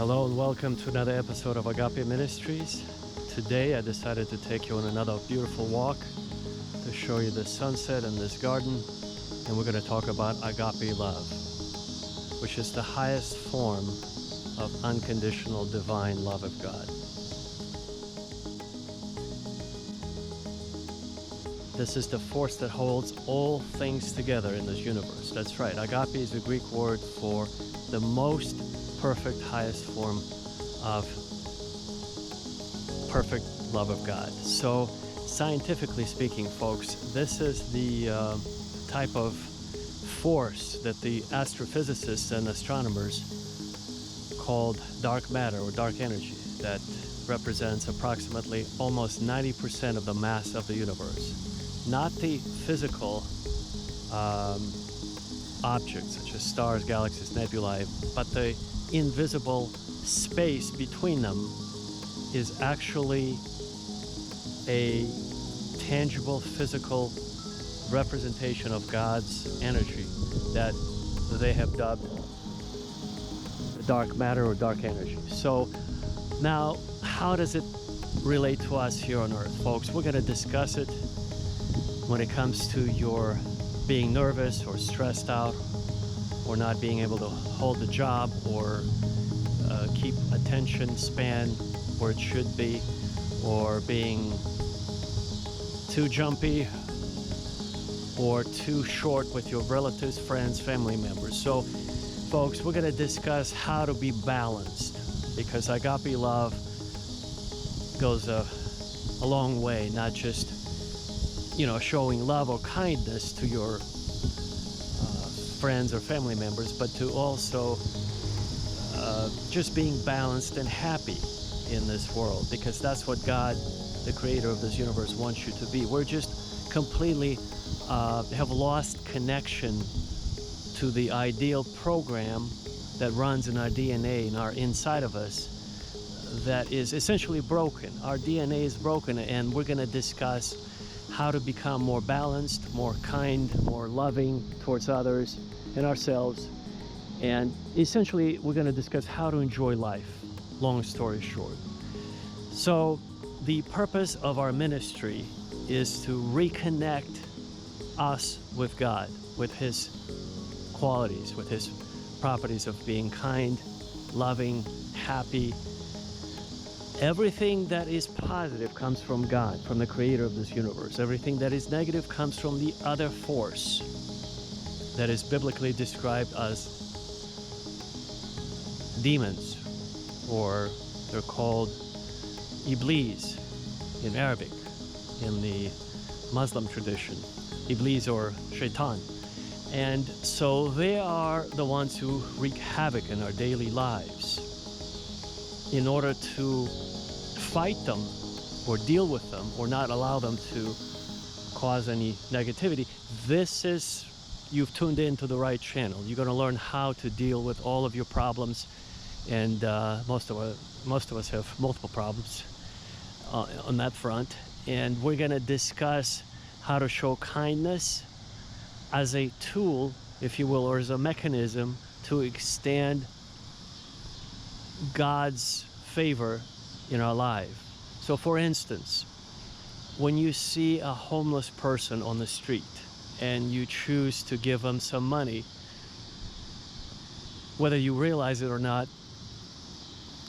Hello and welcome to another episode of Agape Ministries. Today I decided to take you on another beautiful walk to show you the sunset in this garden, and we're going to talk about Agape Love, which is the highest form of unconditional divine love of God. This is the force that holds all things together in this universe. That's right. Agape is the Greek word for the most perfect, highest form of perfect love of God. So, scientifically speaking, folks, this is the type of force that the astrophysicists and astronomers called dark matter or dark energy that represents approximately almost 90% of the mass of the universe. Not the physical objects such as stars, galaxies, nebulae, but the invisible space between them is actually a tangible physical representation of God's energy that they have dubbed dark matter or dark energy. So now, how does it relate to us here on earth, folks? We're going to discuss it when it comes to your being nervous or stressed out, or not being able to hold the job, or keep attention span where it should be, or being too jumpy or too short with your relatives, friends, family members. So, folks, we're going to discuss how to be balanced, because Agape Love goes a long way, not just showing love or kindness to your friends or family members, but to also just being balanced and happy in this world, because that's what God, the creator of this universe, wants you to be. We're just completely have lost connection to the ideal program that runs in our DNA, in our inside of us, that is essentially broken. Our DNA is broken, and we're going to discuss how to become more balanced, more kind, more loving towards others and ourselves. And essentially, we're going to discuss how to enjoy life, long story short. So, the purpose of our ministry is to reconnect us with God, with His qualities, with His properties of being kind, loving, happy. Everything that is positive comes from God, from the creator of this universe. Everything that is negative comes from the other force that is biblically described as demons, or they're called Iblis in Arabic, in the Muslim tradition, Iblis or Shaitan. And so they are the ones who wreak havoc in our daily lives. In order to fight them or deal with them or not allow them to cause any negativity, you've tuned into the right channel. You're going to learn how to deal with all of your problems, and most of us have multiple problems on that front. And we're going to discuss how to show kindness as a tool, if you will, or as a mechanism to extend God's favor in our life. So, for instance, when you see a homeless person on the street and you choose to give them some money, whether you realize it or not,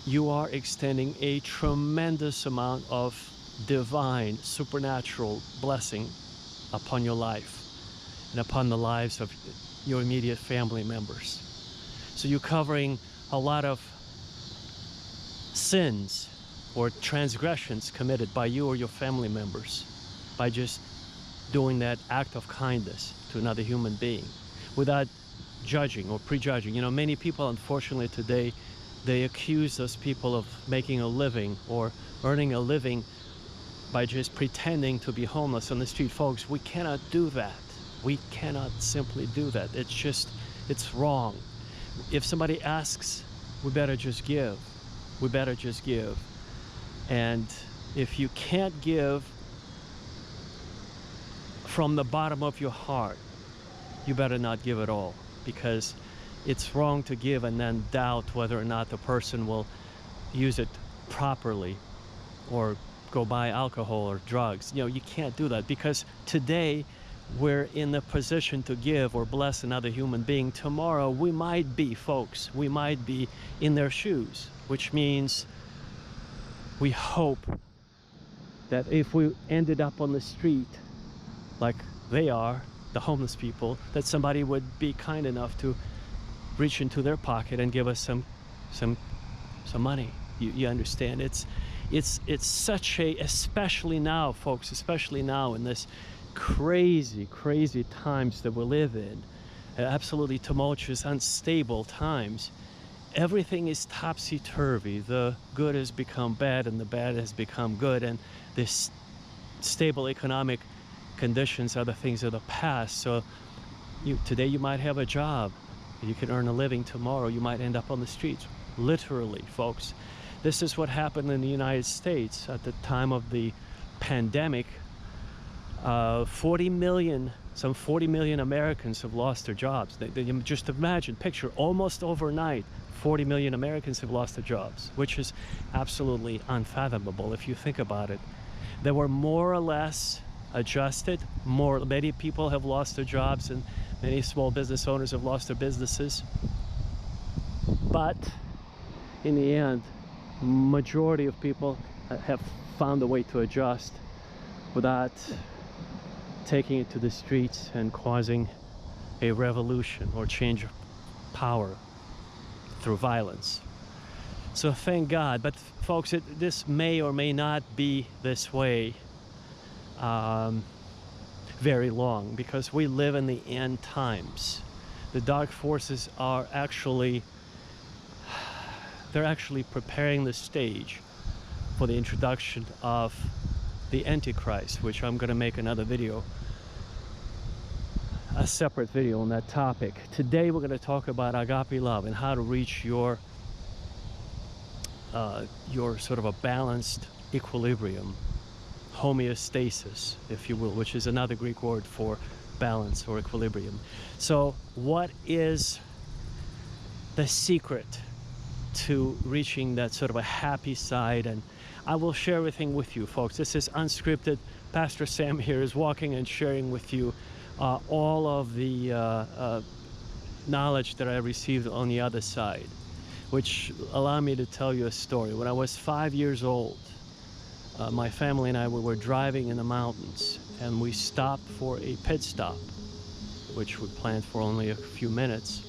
you are extending a tremendous amount of divine, supernatural blessing upon your life and upon the lives of your immediate family members. So you're covering a lot of sins or transgressions committed by you or your family members by just doing that act of kindness to another human being without judging or prejudging. Many people, unfortunately, today, they accuse those people of making a living or earning a living by just pretending to be homeless on the street. Folks, we cannot do that. We cannot simply do that. It's wrong. If somebody asks, we better just give. We better just give. And if you can't give from the bottom of your heart, you better not give at all, because it's wrong to give and then doubt whether or not the person will use it properly or go buy alcohol or drugs. You can't do that, because today we're in the position to give or bless another human being. Tomorrow we might be, folks, we might be in their shoes, which means we hope that if we ended up on the street like they are, the homeless people, that somebody would be kind enough to reach into their pocket and give us some money. You understand? It's such a, especially now, folks, especially now in this crazy times that we live in, absolutely tumultuous, unstable times. Everything is topsy-turvy. The good has become bad and the bad has become good, and this stable economic conditions are the things of the past. So today you might have a job, you can earn a living. Tomorrow you might end up on the streets, literally, folks. This is what happened in the United States at the time of the pandemic. 40 million Americans have lost their jobs. Just imagine, picture, almost overnight, 40 million Americans have lost their jobs, which is absolutely unfathomable if you think about it. They were more or less adjusted. Many people have lost their jobs, and many small business owners have lost their businesses. But in the end, majority of people have found a way to adjust without taking it to the streets and causing a revolution or change of power through violence. So thank God. But folks, this may or may not be this way very long, because we live in the end times. The dark forces are actually preparing the stage for the introduction of the Antichrist, which I'm going to make another video, a separate video on that topic. Today we're going to talk about agape love and how to reach your sort of a balanced equilibrium, homeostasis, if you will, which is another Greek word for balance or equilibrium. So what is the secret to reaching that sort of a happy side? And I will share everything with you, folks. This is unscripted. Pastor Sam here is walking and sharing with you all of the knowledge that I received on the other side, which allow me to tell you a story. When I was 5 years old, my family and I, we were driving in the mountains, and we stopped for a pit stop, which we planned for only a few minutes.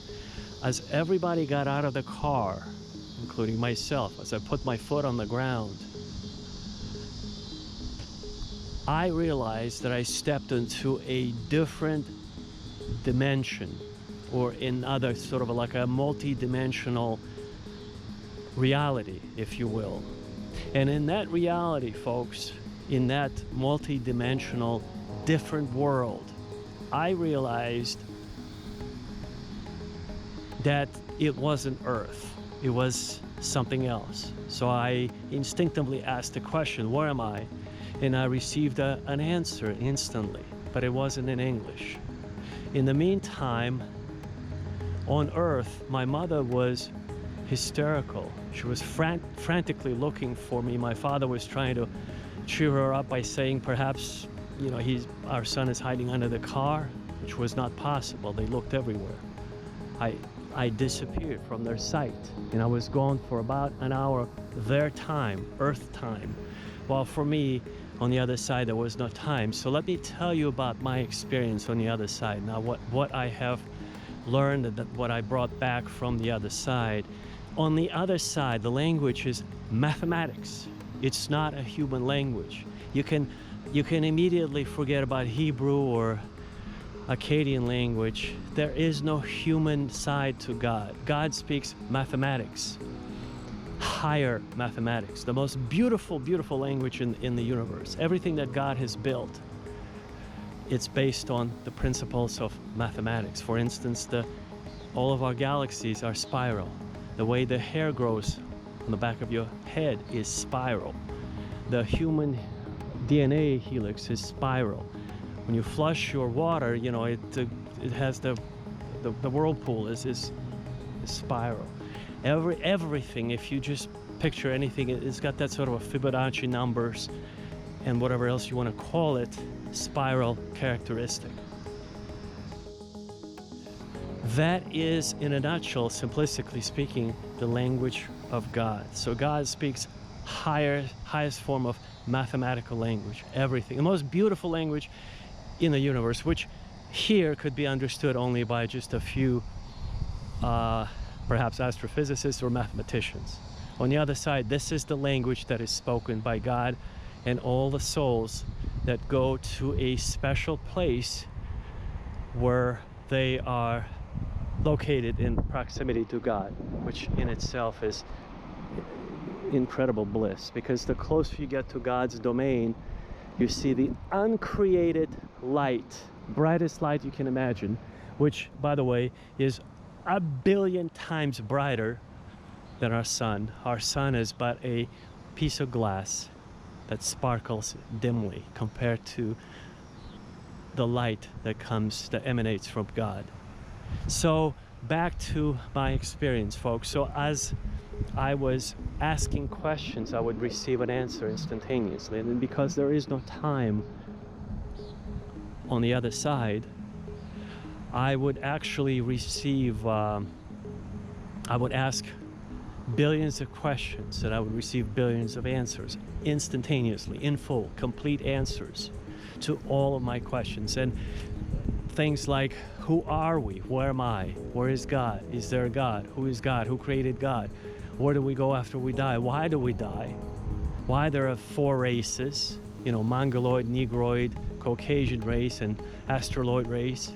As everybody got out of the car, including myself, as I put my foot on the ground, I realized that I stepped into a different dimension, or in other sort of like a multi-dimensional reality, if you will. And in that reality, folks, in that multi-dimensional different world, I realized that it wasn't Earth, it was something else. So I instinctively asked the question, where am I? And I received an answer instantly, but it wasn't in English. In the meantime, on Earth, my mother was hysterical. She was frantically looking for me. My father was trying to cheer her up by saying, perhaps, our son is hiding under the car, which was not possible. They looked everywhere. I disappeared from their sight, and I was gone for about an hour, their time, Earth time, while for me, on the other side, there was no time. So let me tell you about my experience on the other side. Now, what I have learned, and what I brought back from the other side. On the other side, the language is mathematics. It's not a human language. You can immediately forget about Hebrew or Akkadian language. There is no human side to God. God speaks mathematics, higher mathematics, the most beautiful language in the universe. Everything that God has built, it's based on the principles of mathematics. For instance, all of our galaxies are spiral. The way the hair grows on the back of your head is spiral. The human DNA helix is spiral. When you flush your water, it has the whirlpool is spiral. Everything, if you just picture anything, it's got that sort of a Fibonacci numbers and whatever else you want to call it, spiral characteristic. That is, in a nutshell, simplistically speaking, the language of God. So God speaks highest form of mathematical language, everything. The most beautiful language in the universe, which here could be understood only by just a few, perhaps astrophysicists or mathematicians. On the other side, this is the language that is spoken by God and all the souls that go to a special place where they are located in proximity to God, which in itself is incredible bliss, because the closer you get to God's domain, you see the uncreated light, brightest light you can imagine, which, by the way, is 1 billion times brighter than our sun. Our sun is but a piece of glass that sparkles dimly compared to the light that emanates from God. So back to my experience, folks. So as I was asking questions, I would receive an answer instantaneously. And then because there is no time on the other side, I would actually receive, I would ask billions of questions and I would receive billions of answers instantaneously, in full, complete answers to all of my questions. And things like, who are we? Where am I? Where is God? Is there a God? Who is God? Who created God? Where do we go after we die? Why do we die? Why there are 4 races, Mongoloid, Negroid, Caucasian race, and Astroloid race?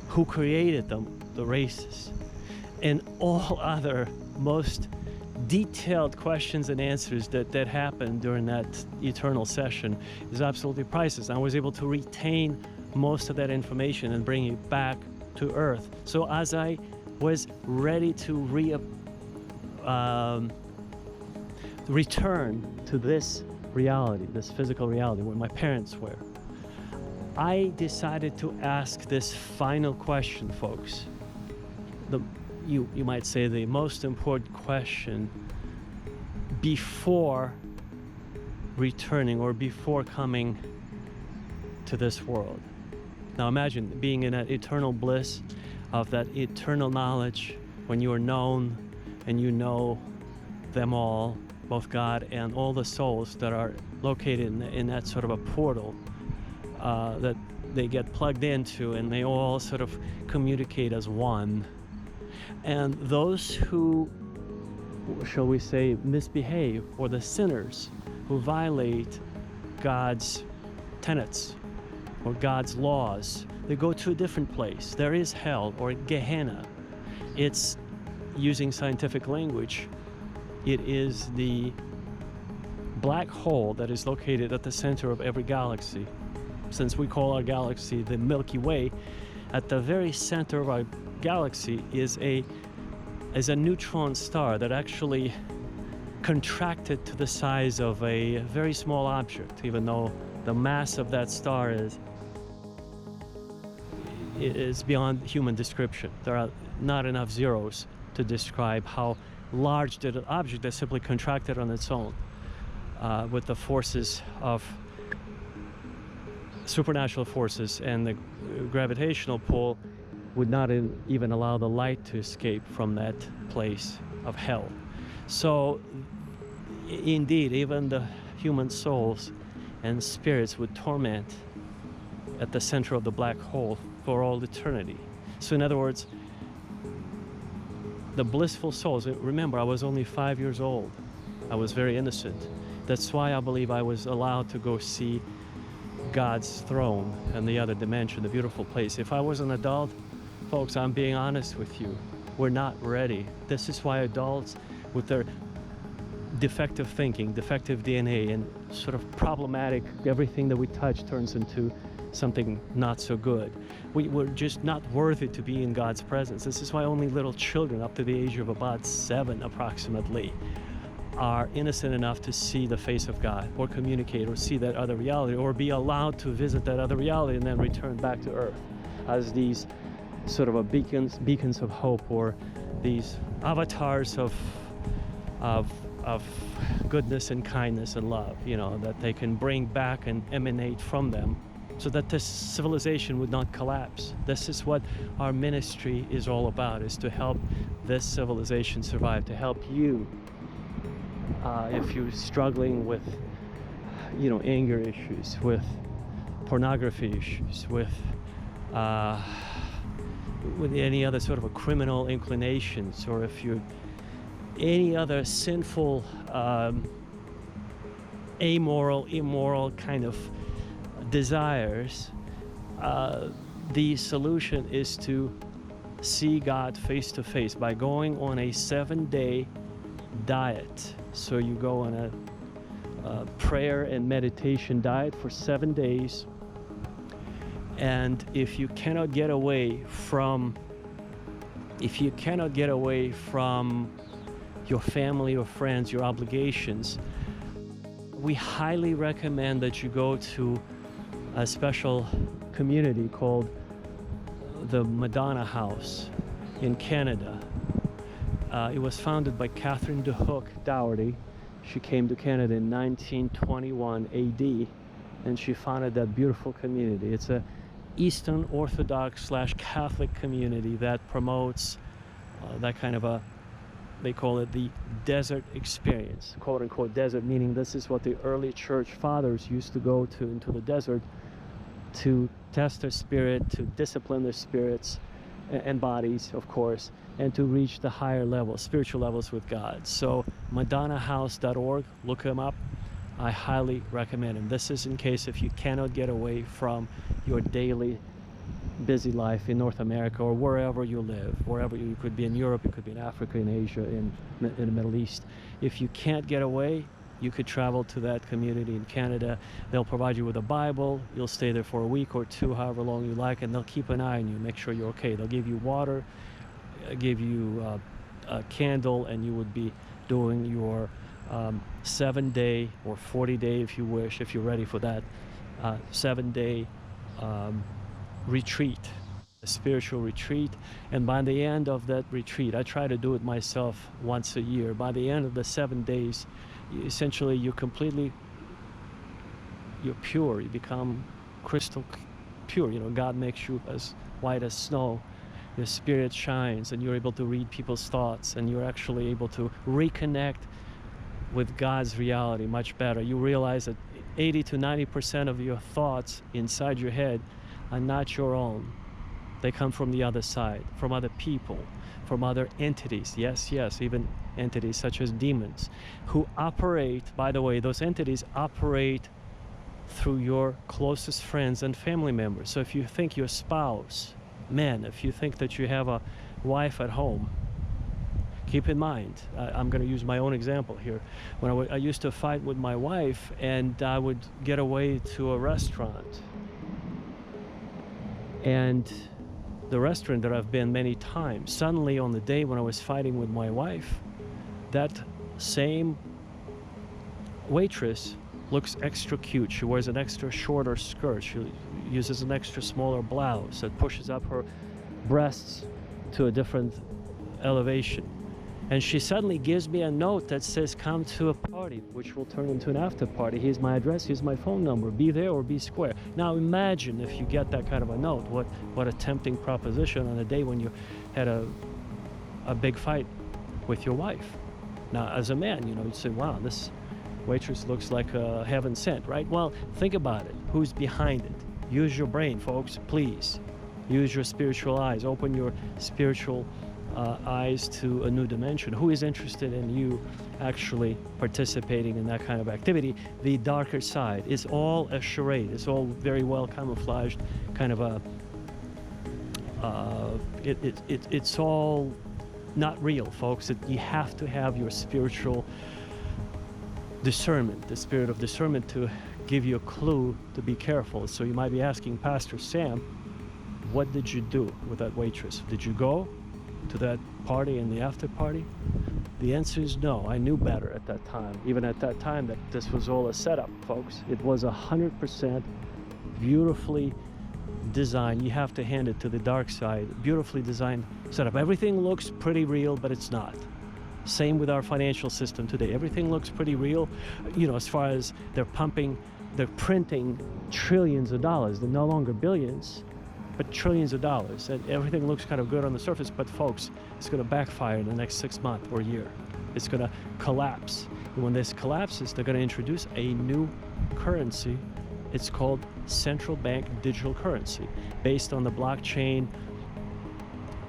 Who created them, the races? And all other most detailed questions and answers that happened during that eternal session is absolutely priceless. I was able to retain most of that information and bring it back to earth. So as I was ready to return to this reality, this physical reality where my parents were, I decided to ask this final question, folks. You might say the most important question before returning or before coming to this world. Now imagine being in that eternal bliss of that eternal knowledge when you are known and you know them all, both God and all the souls that are located in that sort of a portal that they get plugged into, and they all sort of communicate as one. And those who, shall we say, misbehave, or the sinners who violate God's tenets or God's laws, they go to a different place. There is hell, or Gehenna. It's, using scientific language, it is the black hole that is located at the center of every galaxy. Since we call our galaxy the Milky Way, at the very center of our galaxy is a neutron star that actually contracted to the size of a very small object, even though the mass of that star is beyond human description. There are not enough zeros to describe how large did an object that simply contracted on its own with the forces of supernatural forces, and the gravitational pull would not even allow the light to escape from that place of hell. So indeed, even the human souls and spirits would torment at the center of the black hole for all eternity. So in other words, the blissful souls, remember, I was only 5 years old. I was very innocent. That's why I believe I was allowed to go see God's throne and the other dimension, the beautiful place. If I was an adult, folks, I'm being honest with you, we're not ready. This is why adults with their defective thinking, defective DNA, and sort of problematic, everything that we touch turns into something not so good. We're just not worthy to be in God's presence. This is why only little children up to the age of about 7 approximately are innocent enough to see the face of God, or communicate, or see that other reality, or be allowed to visit that other reality and then return back to earth as these sort of a beacons of hope, or these avatars of goodness and kindness and love, that they can bring back and emanate from them, so that this civilization would not collapse. This is what our ministry is all about, is to help this civilization survive, to help you, if you're struggling with, anger issues, with pornography issues, with any other sort of a criminal inclinations, or if you're any other sinful, amoral, immoral kind of desires, the solution is to see God face to face by going on a 7-day diet. So you go on a prayer and meditation diet for 7 days, and if you cannot get away from your family or friends, your obligations, we highly recommend that you go to a special community called the Madonna House in Canada. It was founded by Catherine de Hook Dougherty. She came to Canada in 1921 AD, and she founded that beautiful community. It's a Eastern Orthodox / Catholic community that promotes that kind of a, they call it the desert experience, quote unquote desert, meaning this is what the early church fathers used to go to into the desert to test their spirit, to discipline their spirits and bodies, of course, and to reach the higher levels, spiritual levels with God. So madonnahouse.org, look them up. I highly recommend them. This is in case if you cannot get away from your daily busy life in North America or wherever you live, wherever you could be, in Europe, you could be in Africa, in Asia, in the Middle East. If you can't get away, you could travel to that community in Canada. They'll provide you with a Bible. You'll stay there for a week or two, however long you like, and they'll keep an eye on you, make sure you're okay. They'll give you water, give you a candle, and you would be doing your 7-day or 40-day, if you wish, if you're ready for that, 7-day retreat, a spiritual retreat. And by the end of that retreat, I try to do it myself once a year. By the end of the 7 days, essentially you're pure. You become crystal pure. God makes you as white as snow. Your spirit shines, and you're able to read people's thoughts, and you're actually able to reconnect with God's reality much better. You realize that 80 to 90% of your thoughts inside your head are not your own. They come from the other side, from other people, from other entities. Yes, even entities such as demons, who operate, by the way, those entities operate through your closest friends and family members. So if you think your spouse, men, if you think that you have a wife at home, keep in mind, I'm going to use my own example here. When I used to fight with my wife, and I would get away to a restaurant, and the restaurant that I've been many times, suddenly on the day when I was fighting with my wife, that same waitress looks extra cute. She wears an extra shorter skirt. She uses an extra smaller blouse that pushes up her breasts to a different elevation. And she suddenly gives me a note that says, come to a party, which will turn into an after party. Here's my address, here's my phone number. Be there or be square. Now imagine if you get that kind of a note, what a tempting proposition on a day when you had a big fight with your wife. Now, as a man, you'd say, wow, this waitress looks like heaven sent, right? Well, think about it. Who's behind it? Use your brain, folks, please. Use your spiritual eyes. Open your spiritual eyes to a new dimension. Who is interested in you actually participating in that kind of activity? The darker side is all a charade. It's all very well camouflaged, kind of a it's all not real, folks. You have to have your spiritual discernment, the spirit of discernment, to give you a clue to be careful. So you might be asking, Pastor Sam, what did you do with that waitress? Did you go to that party and the after party? The answer is no. I knew better at that time, even at that time, that this was all a setup, folks. It was 100% beautifully design, you have to hand it to the dark side. Beautifully designed setup. Everything looks pretty real, but it's not. Same with our financial system today. Everything looks pretty real, as far as they're printing trillions of dollars. They're no longer billions, but trillions of dollars. And everything looks kind of good on the surface, but folks, it's going to backfire in the next 6 months or year. It's going to collapse. And when this collapses, they're going to introduce a new currency. It's called central bank digital currency, based on the blockchain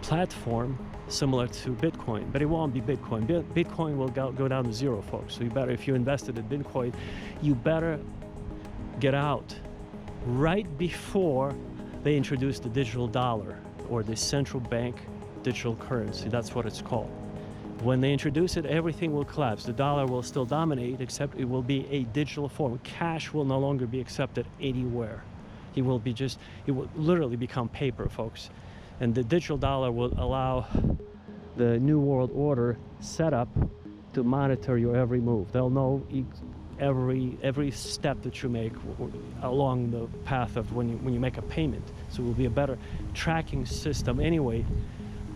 platform similar to Bitcoin, but it won't be Bitcoin. Bitcoin will go down to zero, folks. So you better, if you invested in Bitcoin, you better get out right before they introduce the digital dollar, or the central bank digital currency. That's what it's called. When they introduce it, everything will collapse. The dollar will still dominate, except it will be a digital form. Cash will no longer be accepted anywhere. It will literally become paper, folks. And the digital dollar will allow the new world order setup to monitor your every move. They'll know every step that you make along the path of when you make a payment. So it will be a better tracking system. Anyway,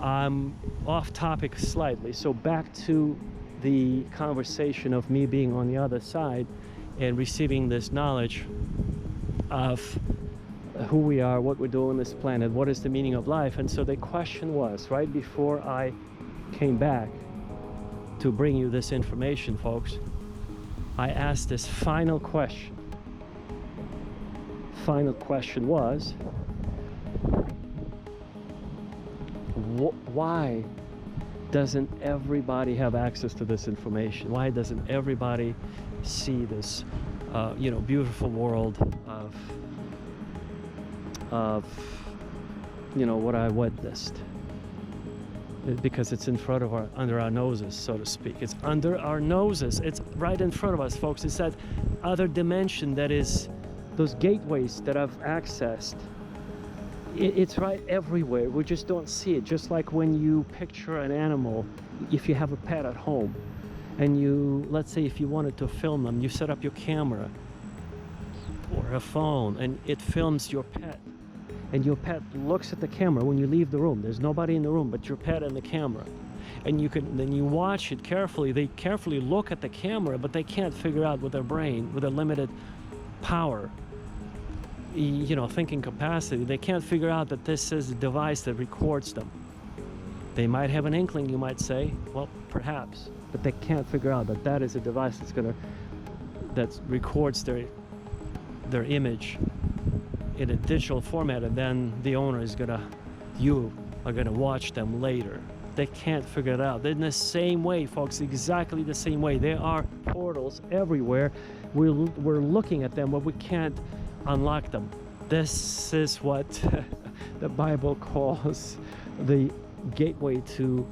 I'm off topic slightly. So back to the conversation of me being on the other side and receiving this knowledge of who we are, what we do on this planet, what is the meaning of life. And so the question was, right before I came back to bring you this information, folks, I asked this final question. Final question was, why doesn't everybody have access to this information? Why doesn't everybody see this beautiful world of what I witnessed? Because it's in front of under our noses, so to speak. It's under our noses. It's right in front of us, folks. It's that other dimension that is those gateways that I've accessed. It's right everywhere. We just don't see it. Just like when you picture an animal, if you have a pet at home, and let's say if you wanted to film them, you set up your camera or a phone, and it films your pet. And your pet looks at the camera when you leave the room. There's nobody in the room but your pet and the camera. And then you watch it carefully. They carefully look at the camera, but they can't figure out with their brain, with their limited power, thinking capacity. They can't figure out that this is a device that records them. They might have an inkling, you might say, well, perhaps, but they can't figure out that that is a device that records their image in a digital format, and then you are gonna watch them later. They can't figure it out. They're in the same way, folks, exactly the same way. There are portals everywhere. We're looking at them, but we can't unlock them. This is what the Bible calls the gateway to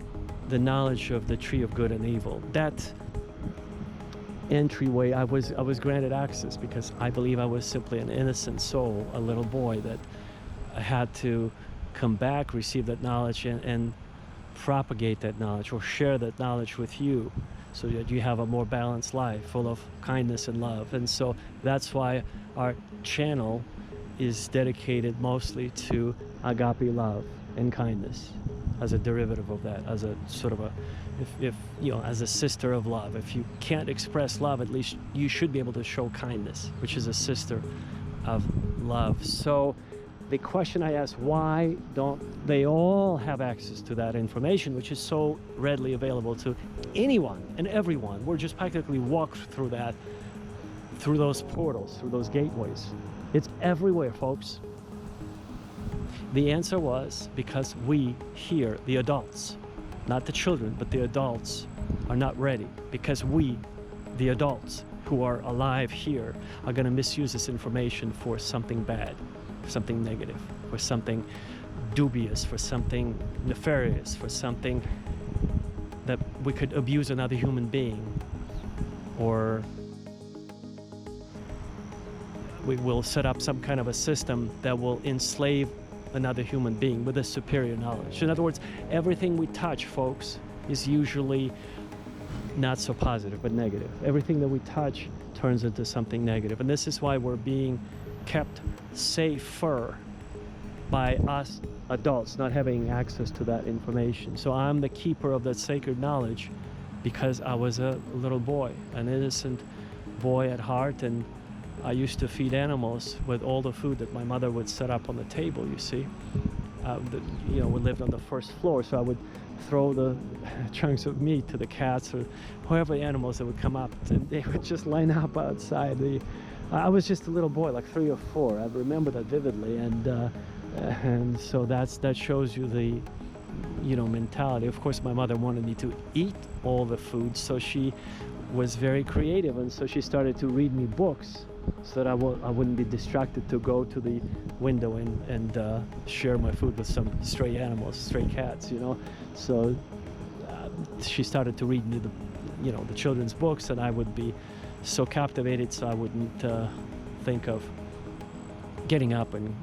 the knowledge of the tree of good and evil. That entryway, I was granted access because I believe I was simply an innocent soul, a little boy that had to come back, receive that knowledge, and propagate that knowledge or share that knowledge with you, so that you have a more balanced life full of kindness and love. And so that's why our channel is dedicated mostly to agape love and kindness as a derivative of that, as a sort of as a sister of love. If you can't express love, at least you should be able to show kindness, which is a sister of love. So the question I asked, why don't they all have access to that information, which is so readily available to anyone and everyone? We're just practically walked through those portals, through those gateways. It's everywhere, folks. The answer was because we here, the adults, not the children, but the adults, are not ready. Because we, the adults who are alive here, are going to misuse this information for something bad, for something negative, for something dubious, for something nefarious, for something that we could abuse another human being, or we will set up some kind of a system that will enslave another human being with a superior knowledge. In other words, everything we touch, folks, is usually not so positive, but negative. Everything that we touch turns into something negative. And this is why we're being kept safer by us adults not having access to that information. So I'm the keeper of that sacred knowledge because I was a little boy, an innocent boy at heart, and I used to feed animals with all the food that my mother would set up on the table, you see. We lived on the first floor, so I would throw the chunks of meat to the cats or whoever the animals that would come up, and they would just line up outside. I was just a little boy, like 3 or 4. I remember that vividly, and so that shows you the mentality. Of course, my mother wanted me to eat all the food, so she was very creative, and so she started to read me books so that I wouldn't be distracted to go to the window and share my food with some stray animals, stray cats, So she started to read me the children's books, and I would be so captivated, so I wouldn't think of getting up and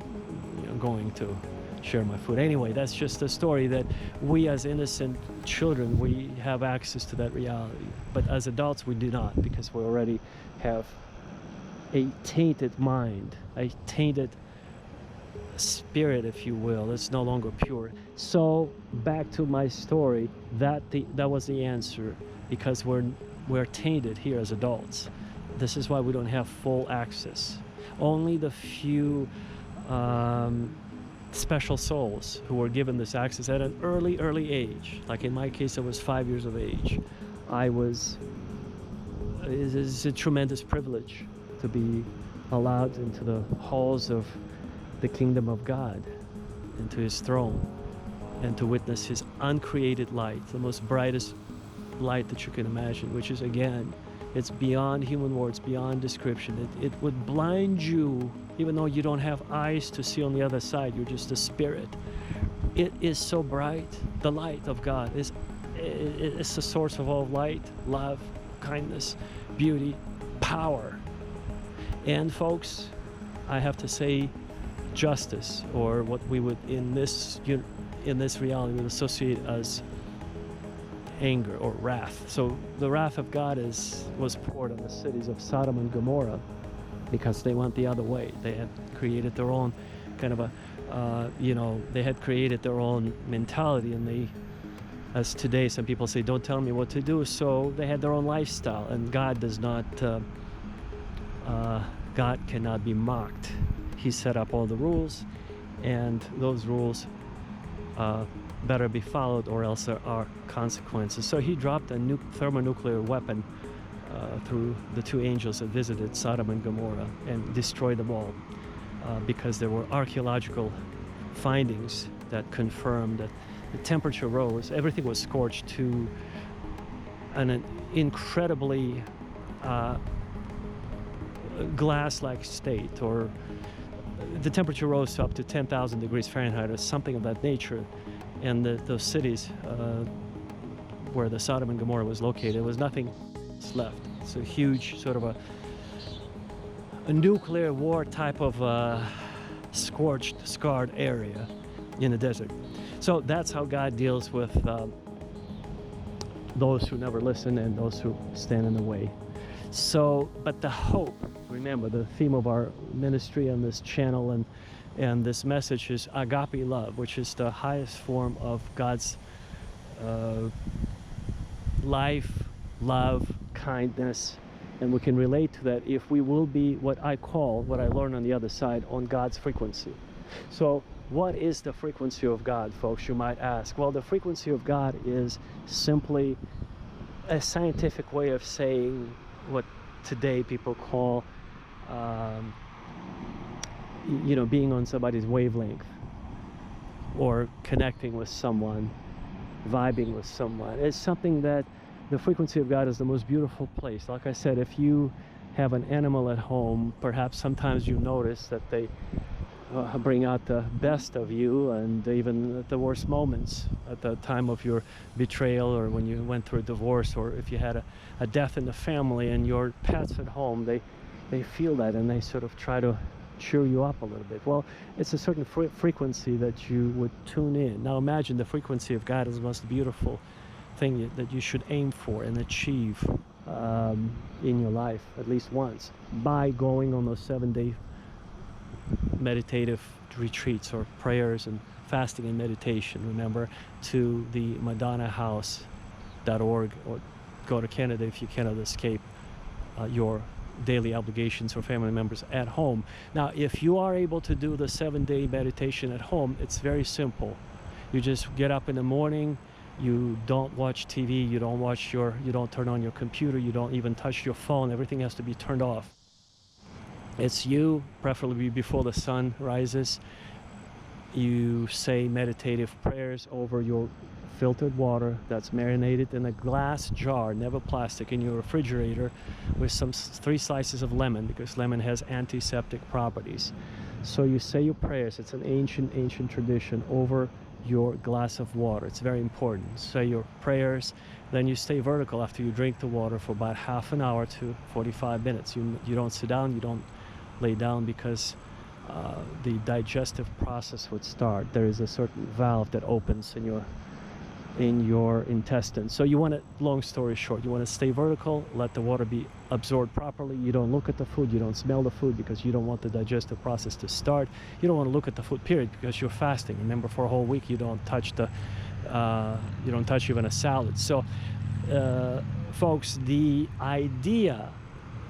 going to share my food. Anyway, that's just a story that we as innocent children, we have access to that reality. But as adults, we do not, because we already have a tainted mind, a tainted spirit, if you will. It's no longer pure. So back to my story, that was the answer, because we're tainted here as adults. This is why we don't have full access. Only the few special souls who were given this access at an early age. Like in my case, I was 5 years of age. It's a tremendous privilege to be allowed into the halls of the kingdom of God, into his throne, and to witness his uncreated light, the most brightest light that you can imagine, which is, again, it's beyond human words, beyond description. It would blind you, even though you don't have eyes to see on the other side. You're just a spirit. It is so bright. The light of God is the source of all light, love, kindness, beauty, power. And folks, I have to say justice, or what we would in this reality would associate as anger or wrath. So the wrath of God was poured on the cities of Sodom and Gomorrah because they went the other way. They had created their own kind of they had created their own mentality, and as today some people say, don't tell me what to do. So they had their own lifestyle, and God God cannot be mocked. He set up all the rules, and those rules better be followed, or else there are consequences. So he dropped a thermonuclear weapon through the 2 angels that visited Sodom and Gomorrah and destroyed them all, because there were archaeological findings that confirmed that the temperature rose. Everything was scorched to an incredibly glass-like state, or the temperature rose up to 10,000 degrees Fahrenheit or something of that nature. And those cities where the Sodom and Gomorrah was located, there was nothing left. It's a huge sort of a nuclear war type of scorched, scarred area in the desert. So that's how God deals with those who never listen and those who stand in the way. So, but the hope, remember the theme of our ministry on this channel and this message is Agape Love, which is the highest form of God's life, love, kindness, and we can relate to that if we will be what I learn on the other side, on God's frequency. So what is the frequency of God, folks, you might ask? Well, the frequency of God is simply a scientific way of saying what today people call being on somebody's wavelength, or connecting with someone, vibing with someone. It's something that the frequency of God is the most beautiful place. Like I said, if you have an animal at home, perhaps sometimes you notice that they bring out the best of you, and even at the worst moments, at the time of your betrayal, or when you went through a divorce, or if you had a death in the family and your pets at home, they feel that, and they sort of try to cheer you up a little bit. Well, it's a certain frequency that you would tune in. Now imagine the frequency of God is the most beautiful thing that you should aim for and achieve in your life at least once, by going on those 7-day meditative retreats or prayers and fasting and meditation, remember, to the madonnahouse.org, or go to Canada if you cannot escape your daily obligations or family members at home. Now, if you are able to do the 7-day meditation at home, it's very simple. You just get up in the morning, you don't watch TV, you don't turn on your computer, you don't even touch your phone, everything has to be turned off. It's you, preferably before the sun rises. You say meditative prayers over your filtered water that's marinated in a glass jar, never plastic, in your refrigerator, with 3 slices of lemon, because lemon has antiseptic properties. So you say your prayers. It's an ancient tradition over your glass of water. It's very important. Say your prayers, then you stay vertical after you drink the water for about half an hour to 45 minutes. You don't sit down, you don't lay down, because the digestive process would start. There is a certain valve that opens in your intestines. So you want to, long story short, you want to stay vertical, let the water be absorbed properly. You don't look at the food, you don't smell the food, because you don't want the digestive process to start. You don't want to look at the food, period, because you're fasting. Remember, for a whole week you don't touch even a salad. So folks, the idea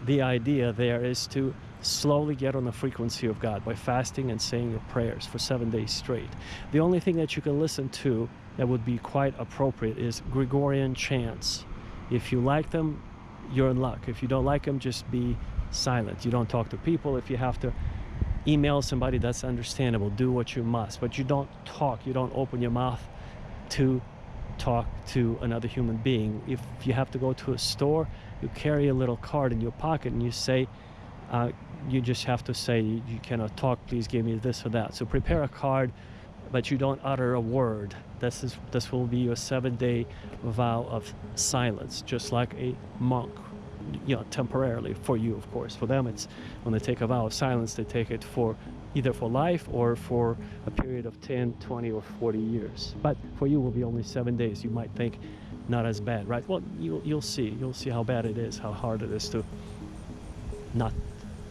there is to slowly get on the frequency of God by fasting and saying your prayers for 7 days straight. The only thing that you can listen to that would be quite appropriate is Gregorian chants. If you like them, you're in luck. If you don't like them, just be silent. You don't talk to people. If you have to email somebody, that's understandable. Do what you must. But you don't talk. You don't open your mouth to talk to another human being. If you have to go to a store, you carry a little card in your pocket and you say, you just have to say, you cannot talk, please give me this or that. So prepare a card, but you don't utter a word. This will be your 7-day vow of silence, just like a monk, temporarily for you, of course. For them, it's when they take a vow of silence, they take it for either for life or for a period of 10, 20, or 40 years. But for you, it will be only 7 days. You might think, not as bad, right? Well, you'll see how bad it is, how hard it is to not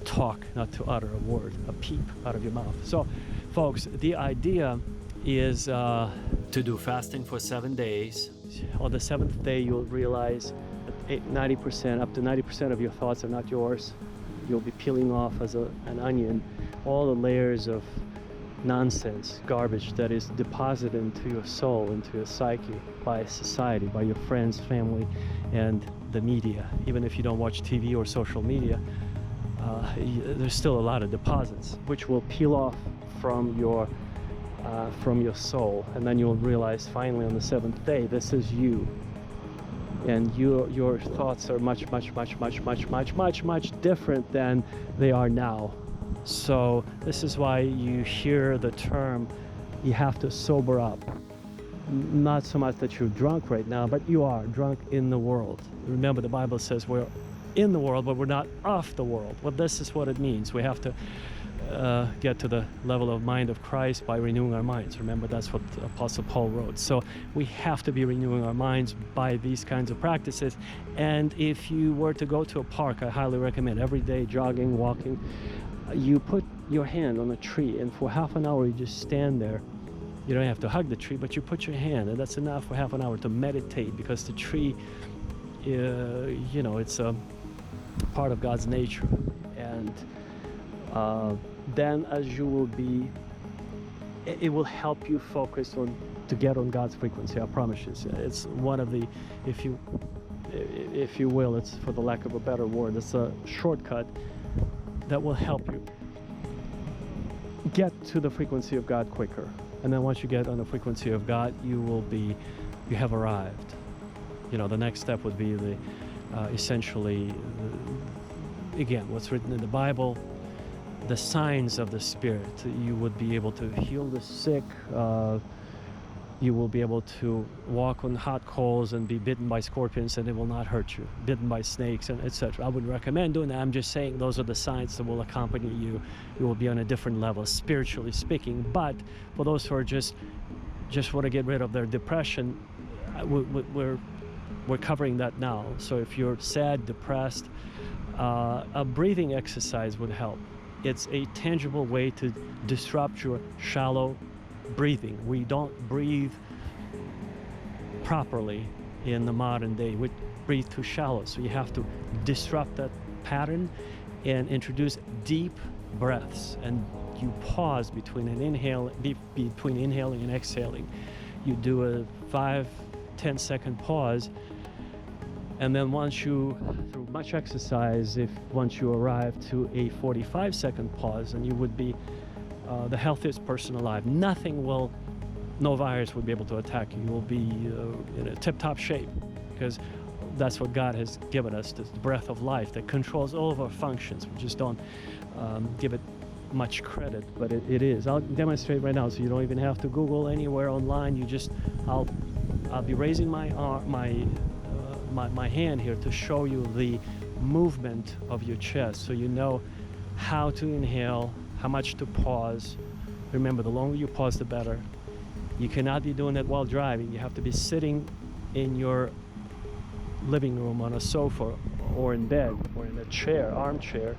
talk, not to utter a word, a peep out of your mouth. So, folks, the idea is to do fasting for 7 days. On the 7th day, you'll realize that up to 90% of your thoughts are not yours. You'll be peeling off as an onion all the layers of nonsense, garbage that is deposited into your soul, into your psyche, by society, by your friends, family, and the media. Even if you don't watch TV or social media, there's still a lot of deposits which will peel off from your soul, and then you'll realize finally on the 7th day, this is you, and your thoughts are much different than they are now. So this is why you hear the term, you have to sober up. Not so much that you're drunk right now, but you are drunk in the world. Remember, the Bible says we're in the world, but we're not of the world. Well, this is what it means. We have to get to the level of mind of Christ by renewing our minds. Remember, that's what the Apostle Paul wrote. So we have to be renewing our minds by these kinds of practices. And if you were to go to a park, I highly recommend every day jogging, walking, you put your hand on a tree, and for half an hour you just stand there. You don't have to hug the tree, but you put your hand, and that's enough for half an hour to meditate, because the tree, it's a part of God's nature. And then as you will be, it will help you focus to get on God's frequency. I promise you. It's one of the, if you will, it's, for the lack of a better word, it's a shortcut that will help you get to the frequency of God quicker. And then once you get on the frequency of God, you have arrived. The next step would be essentially, again, what's written in the Bible, the signs of the Spirit. You would be able to heal the sick. You will be able to walk on hot coals and be bitten by scorpions, and it will not hurt you. Bitten by snakes, and etc. I wouldn't recommend doing that. I'm just saying those are the signs that will accompany you. You will be on a different level, spiritually speaking. But for those who are just want to get rid of their depression, we're covering that now. So if you're sad, depressed, a breathing exercise would help. it's a tangible way to disrupt your shallow breathing. We don't breathe properly in the modern day. We breathe too shallow, so you have to disrupt that pattern and introduce deep breaths, and you pause between between inhaling and exhaling. You do a 5-10 second pause, and then through much exercise, once you arrive to a 45 second pause, and you would be the healthiest person alive. No virus will be able to attack you. You will be in a tip-top shape, because that's what God has given us, this breath of life that controls all of our functions. We just don't give it much credit, but it is. I'll demonstrate right now, so you don't even have to Google anywhere online. I'll be raising my hand here to show you the movement of your chest, so you know how to inhale, how much to pause. Remember, the longer you pause, the better. You cannot be doing that while driving. You have to be sitting in your living room on a sofa or in bed or in a armchair,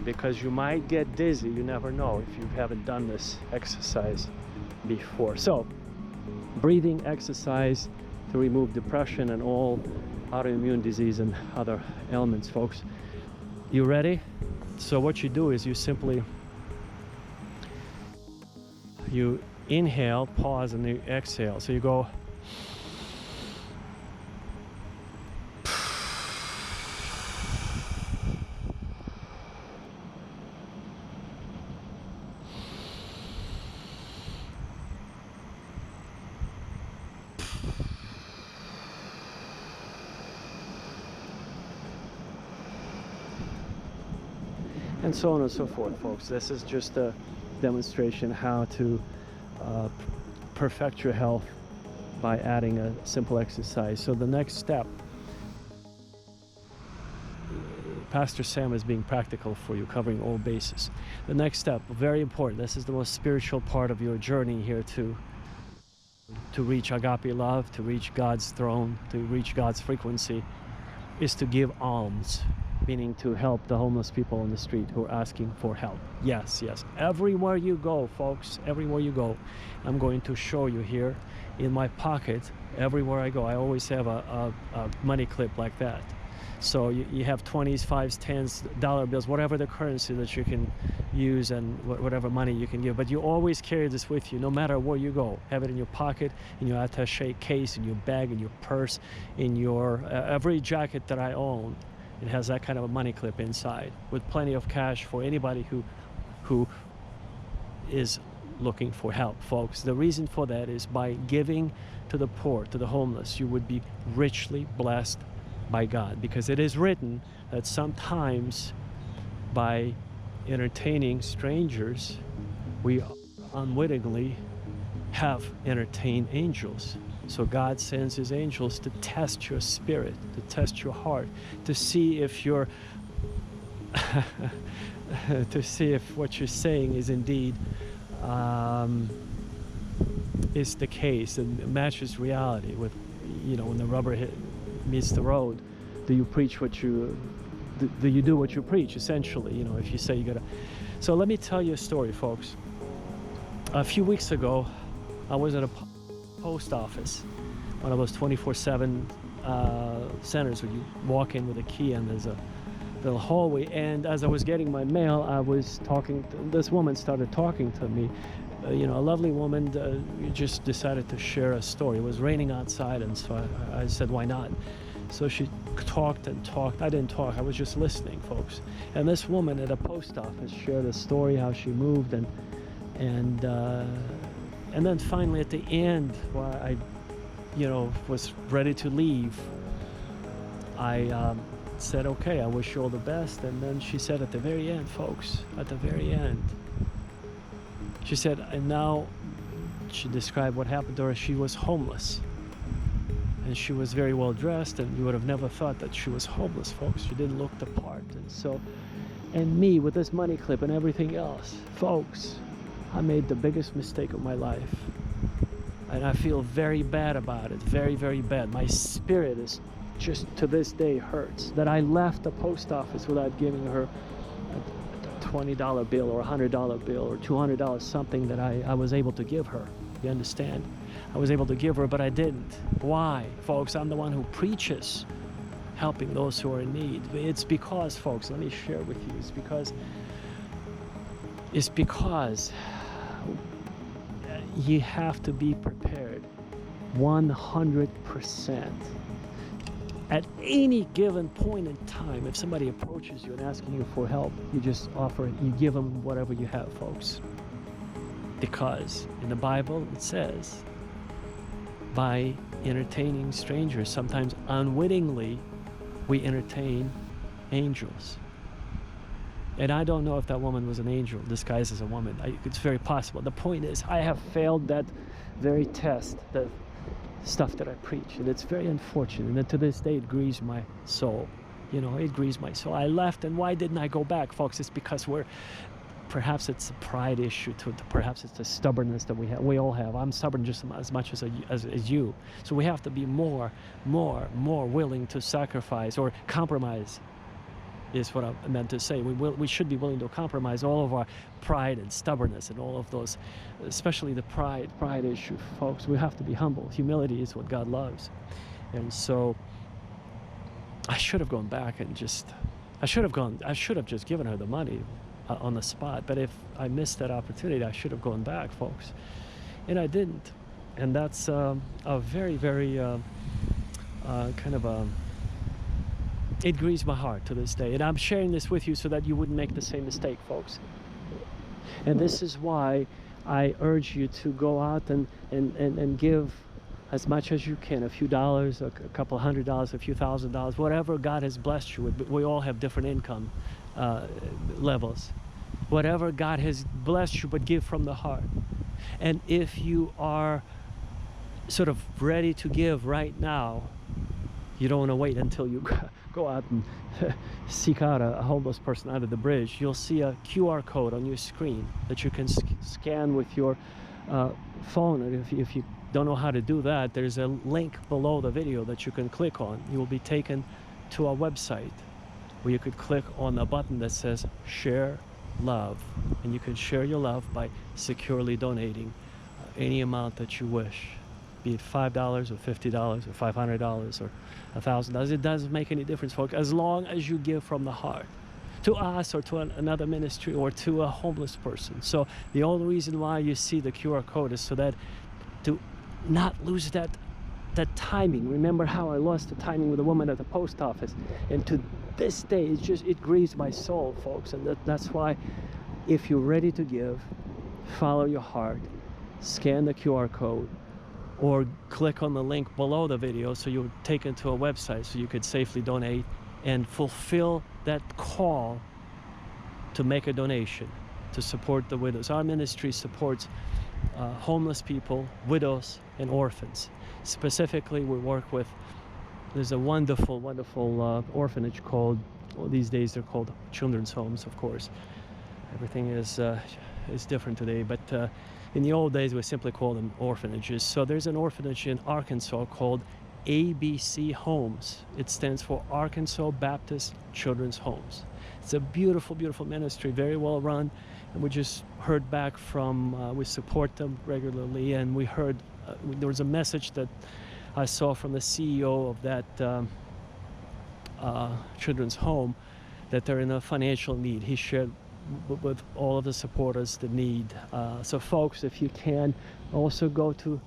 because you might get dizzy. You never know if you haven't done this exercise before. So, breathing exercise to remove depression and all autoimmune disease and other ailments, folks. You ready? So what you do is you inhale, pause, and you exhale. So you go and so on and so forth, folks. This is just a demonstration how to perfect your health by adding a simple exercise. So the next step, Pastor Sam is being practical for you, covering all bases. The next step, very important, this is the most spiritual part of your journey here to reach Agape Love, to reach God's throne, to reach God's frequency, is to give alms, meaning to help the homeless people on the street who are asking for help. Yes. Everywhere you go, folks, everywhere you go, I'm going to show you here in my pocket. Everywhere I go, I always have a money clip like that. So you have 20s, 5s, 10s, dollar bills, whatever the currency that you can use and whatever money you can give. But you always carry this with you, no matter where you go. Have it in your pocket, in your attaché case, in your bag, in your purse, in your every jacket that I own. It has that kind of a money clip inside, with plenty of cash for anybody who is looking for help, folks. The reason for that is by giving to the poor, to the homeless, you would be richly blessed by God, because it is written that sometimes by entertaining strangers, we unwittingly have entertained angels. So God sends his angels to test your spirit, to test your heart, to see if you're to see if what you're saying is indeed is the case and matches reality with, when the rubber meets the road. Do you preach what you do? You do what you preach, essentially? If you say you gotta. So let me tell you a story, folks. A few weeks ago, I was at a post office, one of those 24/7 centers where you walk in with a key and there's a little hallway. And as I was getting my mail, I was talking. This woman started talking to me. A lovely woman just decided to share a story. It was raining outside, and so I said, why not? So she talked and talked. I didn't talk. I was just listening, folks. And this woman at a post office shared a story, how she moved, and then finally at the end, while I, was ready to leave, I said, okay, I wish you all the best. And then she said at the very end, folks, at the very end, she said, and now she described what happened to her. She was homeless. And she was very well dressed, and you would have never thought that she was homeless, folks. She didn't look the part. And me with this money clip and everything else, folks, I made the biggest mistake of my life. And I feel very bad about it, very, very bad. My spirit is just to this day hurts that I left the post office without giving her $20 bill or $100 bill or $200, something that I was able to give her. You understand? I was able to give her, but I didn't. Why? Folks, I'm the one who preaches helping those who are in need. It's because, folks, let me share with you, it's because you have to be prepared 100%. At any given point in time, if somebody approaches you and asking you for help, you just offer it. You give them whatever you have, folks. Because in the Bible it says, by entertaining strangers, sometimes unwittingly, we entertain angels. And I don't know if that woman was an angel disguised as a woman. It's very possible. The point is, I have failed that very test, the stuff that I preach, and it's very unfortunate. And to this day, it grieves my soul. You know, it grieves my soul. I left, and why didn't I go back, folks? It's because perhaps it's a pride issue, perhaps it's the stubbornness that we all have. I'm stubborn just as much as you. So we have to be more willing to sacrifice or compromise, is what I meant to say. We should be willing to compromise all of our pride and stubbornness and all of those, especially the pride issue, folks. We have to be humble. Humility is what God loves. And so I should have gone back and I should have just given her the money on the spot. But if I missed that opportunity, I should have gone back, folks. And I didn't. And that's a very, very kind of it grieves my heart to this day. And I'm sharing this with you so that you wouldn't make the same mistake, folks. And this is why I urge you to go out and give as much as you can, a few dollars, a couple $100, a few $1,000, whatever God has blessed you with. But we all have different income levels. Whatever God has blessed you, but give from the heart. And if you are sort of ready to give right now, you don't want to wait until you go out and seek out a homeless person under the bridge. You'll see a QR code on your screen that you can scan with your phone. And if you don't know how to do that, there's a link below the video that you can click on. You will be taken to a website where you could click on a button that says Share Love. And you can share your love by securely donating any amount that you wish. Be it $5 or $50 or $500 or $1,000. It doesn't make any difference, folks, as long as you give from the heart to us or to another ministry or to a homeless person. So the only reason why you see the QR code is so that to not lose that timing. Remember how I lost the timing with a woman at the post office, and to this day it grieves my soul, folks. And that's why, if you're ready to give, follow your heart, scan the QR code, or click on the link below the video so you're taken to a website so you could safely donate and fulfill that call to make a donation to support the widows. Our ministry supports homeless people, widows, and orphans. Specifically, we work with, there's a wonderful orphanage called, well, these days they're called children's homes, of course. Everything is different today, but in the old days we simply called them orphanages. So there's an orphanage in Arkansas called ABC Homes. It stands for Arkansas Baptist Children's Homes. It's a beautiful ministry, very well run, and we just heard back from, we support them regularly, and we heard there was a message that I saw from the CEO of that children's home that they're in a financial need. He shared with all of the supporters the need. So folks, if you can also go to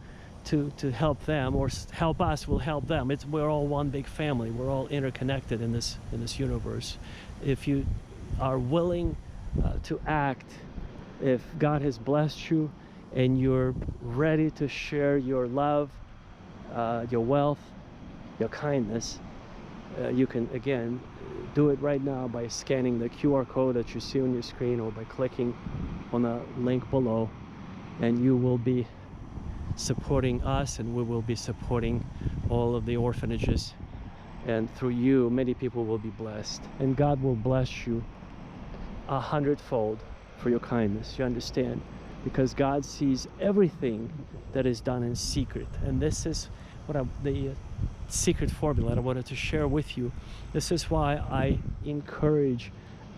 help them, or help us will help them. We're all one big family. We're all interconnected in this universe. If you are willing to act, if God has blessed you and you're ready to share your love, your wealth, your kindness, you can again do it right now by scanning the QR code that you see on your screen, or by clicking on the link below, and you will be supporting us, and we will be supporting all of the orphanages, and through you many people will be blessed, and God will bless you 100-fold for your kindness. You understand? Because God sees everything that is done in secret, and this is what the secret formula that I wanted to share with you. This is why I encourage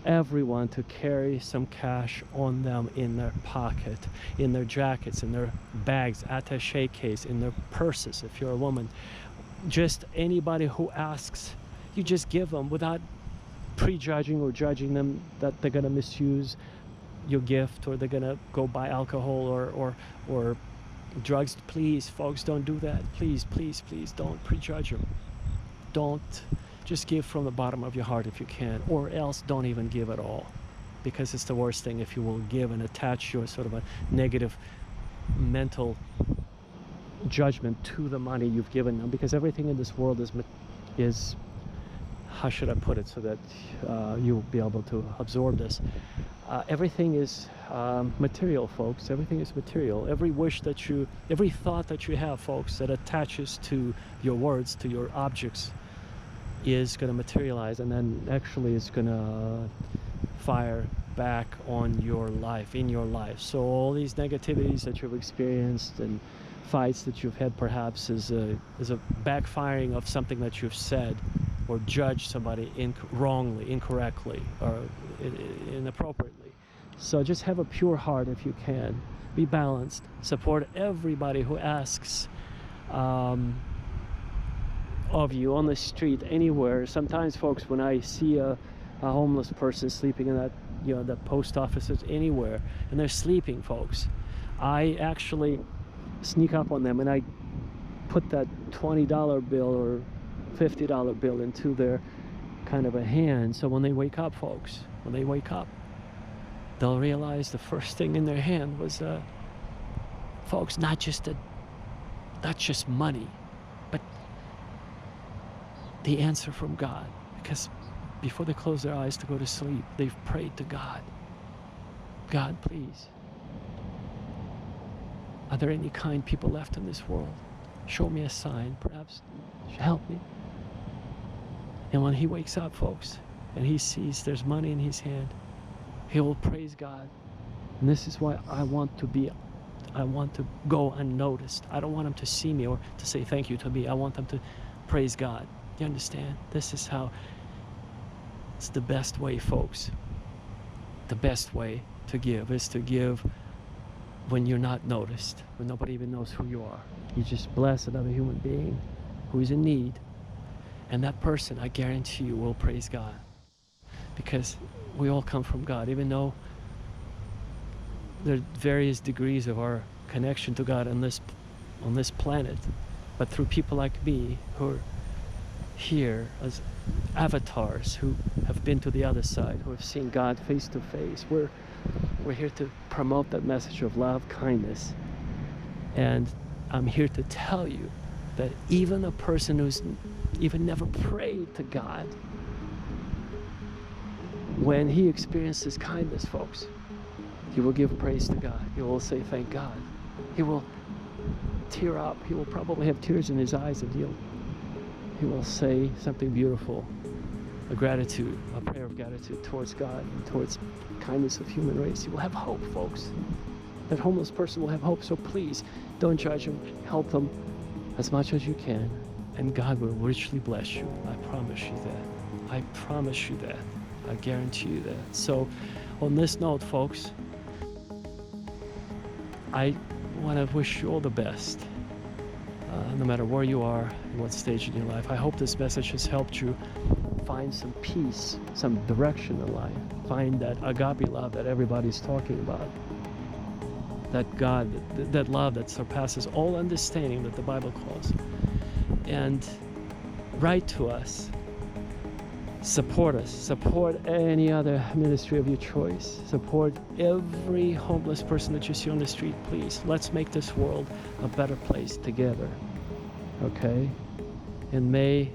everyone to carry some cash on them in their pocket, in their jackets, in their bags, attaché case, in their purses if you're a woman. Just anybody who asks, you just give them without prejudging or judging them that they're going to misuse your gift or they're going to go buy alcohol or drugs. Please, folks, don't do that. Please, please, please don't prejudge them. Don't. Just give from the bottom of your heart if you can, or else don't even give at all, because it's the worst thing if you will give and attach your sort of a negative mental judgment to the money you've given them, because everything in this world is how should I put it so that you'll be able to absorb this. Everything is material, folks. Everything is material. Every wish that every thought that you have, folks, that attaches to your words, to your objects, is going to materialize, and then actually it's going to fire back on your life, in your life. So all these negativities that you've experienced and fights that you've had perhaps is a backfiring of something that you've said or judged somebody wrongly, incorrectly, or inappropriately. So just have a pure heart if you can. Be balanced. Support everybody who asks of you on the street, anywhere. Sometimes, folks, when I see a homeless person sleeping in that post offices, anywhere, and they're sleeping, folks, I actually sneak up on them and I put that $20 bill or $50 bill into their kind of a hand. So when they wake up, folks, when they wake up, they'll realize the first thing in their hand was, folks, not just money, but the answer from God. Because before they close their eyes to go to sleep, they've prayed to God. God, please, are there any kind people left in this world? Show me a sign, perhaps help me. And when he wakes up, folks, and he sees there's money in his hand, he will praise God. And this is why I want to go unnoticed. I don't want them to see me or to say thank you to me. I want them to praise God. You understand? This is how it's the best way, folks. The best way to give is to give when you're not noticed, when nobody even knows who you are. You just bless another human being who is in need, and that person, I guarantee you, will praise God, because we all come from God, even though there are various degrees of our connection to God on this planet. But through people like me who are here as avatars, who have been to the other side, who have seen God face to face, we're here to promote that message of love, kindness. And I'm here to tell you that even a person who's even never prayed to God, when he experiences kindness, folks, he will give praise to God. He will say thank God. He will tear up. He will probably have tears in his eyes, and he will say something beautiful, a gratitude, a prayer of gratitude towards God and towards kindness of human race. He will have hope, folks. That homeless person will have hope. So please, don't judge him. Help them as much as you can, and God will richly bless you. I promise you that. I promise you that. I guarantee you that. So on this note, folks, I want to wish you all the best, no matter where you are, in what stage in your life. I hope this message has helped you find some peace, some direction in life. Find that agape love that everybody's talking about. That God, that love that surpasses all understanding that the Bible calls. And write to us. Support us. Support any other ministry of your choice. Support every homeless person that you see on the street, please. Let's make this world a better place together. Okay? And may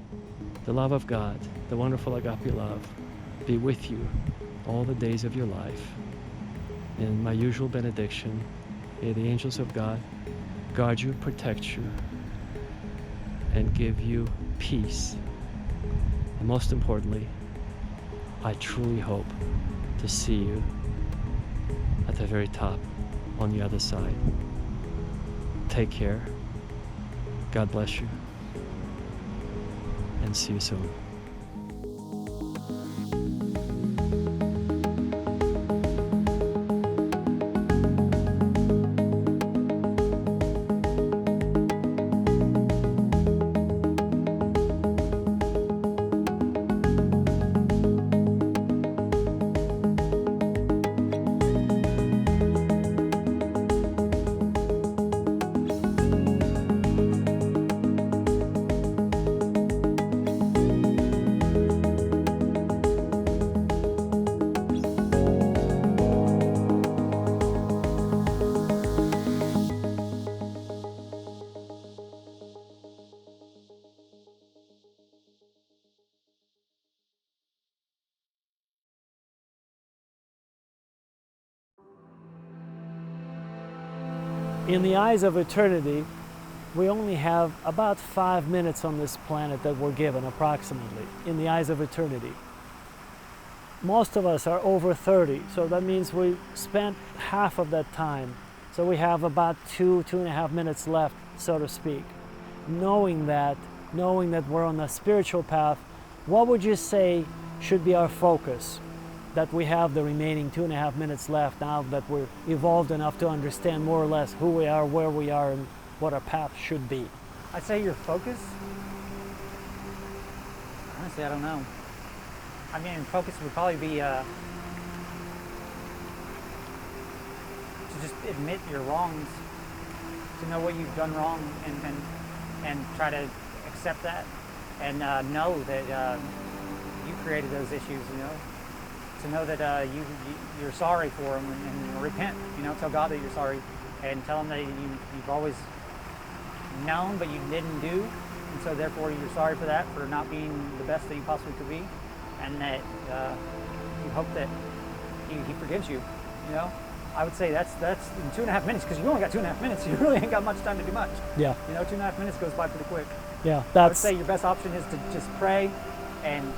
the love of God, the wonderful agape love, be with you all the days of your life. In my usual benediction, may the angels of God guard you, protect you, and give you peace. And most importantly, I truly hope to see you at the very top on the other side. Take care. God bless you. And see you soon. In the eyes of eternity, we only have about 5 minutes on this planet that we're given, approximately, in the eyes of eternity. Most of us are over 30, so that means we spent half of that time. So we have about 2.5 minutes left, so to speak. Knowing that we're on a spiritual path, what would you say should be our focus? That we have the remaining 2.5 minutes left now that we're evolved enough to understand more or less who we are, where we are, and what our path should be. I'd say your focus? Honestly, I don't know. I mean, focus would probably be to just admit your wrongs, to know what you've done wrong, and try to accept that, and know that you created those issues. To know that you're sorry for them, and repent. Tell God that you're sorry, and tell Him that you've always known but you didn't do, and so therefore you're sorry for that, for not being the best that you possibly could be, and that you hope that He forgives you. I would say that's in 2.5 minutes, because you only got 2.5 minutes. You really ain't got much time to do much. Yeah. 2.5 minutes goes by pretty quick. Yeah. I would say your best option is to just pray and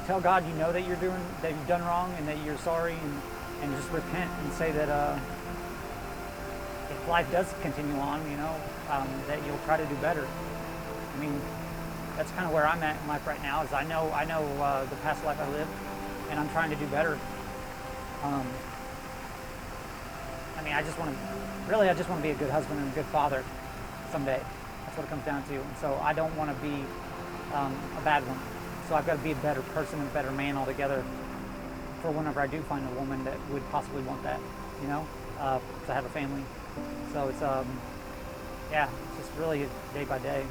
tell God that you've done wrong, and that you're sorry, and just repent and say that if life does continue on, that you'll try to do better. I mean, that's kind of where I'm at in life right now. Is I know the past life I lived, and I'm trying to do better. I just want to be a good husband and a good father someday. That's what it comes down to. And so I don't want to be a bad one. So I've got to be a better person and a better man altogether for whenever I do find a woman that would possibly want that, to have a family. So it's it's just really day by day.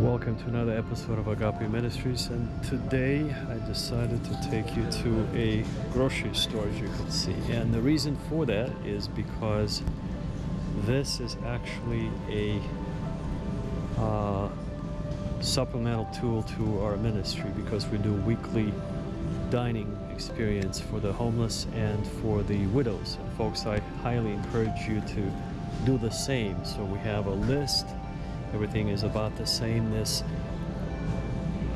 Welcome to another episode of Agape Ministries, and today I decided to take you to a grocery store, as you can see. And the reason for that is because this is actually a supplemental tool to our ministry, because we do weekly dining experience for the homeless and for the widows. And folks, I highly encourage you to do the same. So we have a list. Everything is about the same. This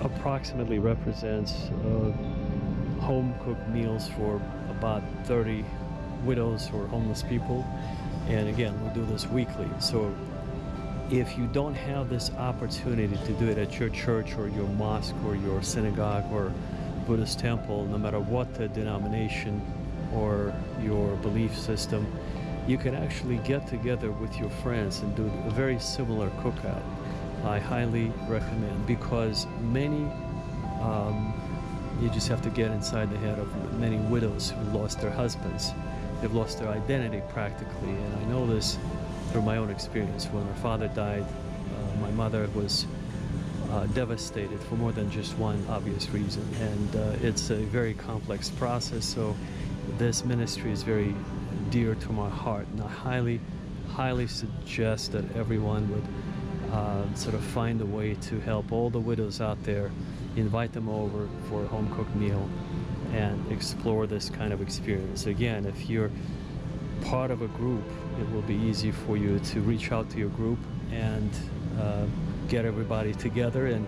approximately represents home-cooked meals for about 30 widows or homeless people. And again, we do this weekly. So if you don't have this opportunity to do it at your church or your mosque or your synagogue or Buddhist temple, no matter what the denomination or your belief system, you can actually get together with your friends and do a very similar cookout. I highly recommend, because many, you just have to get inside the head of many widows who lost their husbands. They've lost their identity practically, and I know this through my own experience. When my father died, my mother was devastated for more than just one obvious reason, and it's a very complex process. So this ministry is very dear to my heart, and I highly suggest that everyone would sort of find a way to help all the widows out there, invite them over for a home-cooked meal and explore this kind of experience. Again, if you're part of a group, it will be easy for you to reach out to your group and get everybody together. And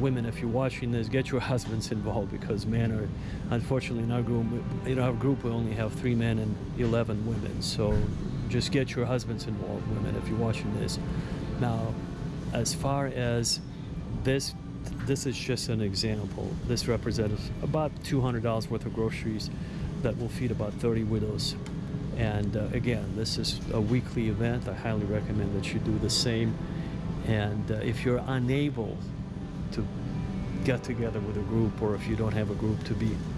women, if you're watching this, get your husbands involved, because men are, unfortunately, in our group we only have 3 men and 11 women. So just get your husbands involved, women, if you're watching this. Now, as far as this this is just an example. This represents about $200 worth of groceries that will feed about 30 widows. And again, this is a weekly event. I highly recommend that you do the same. And if you're unable to get together with a group, or if you don't have a group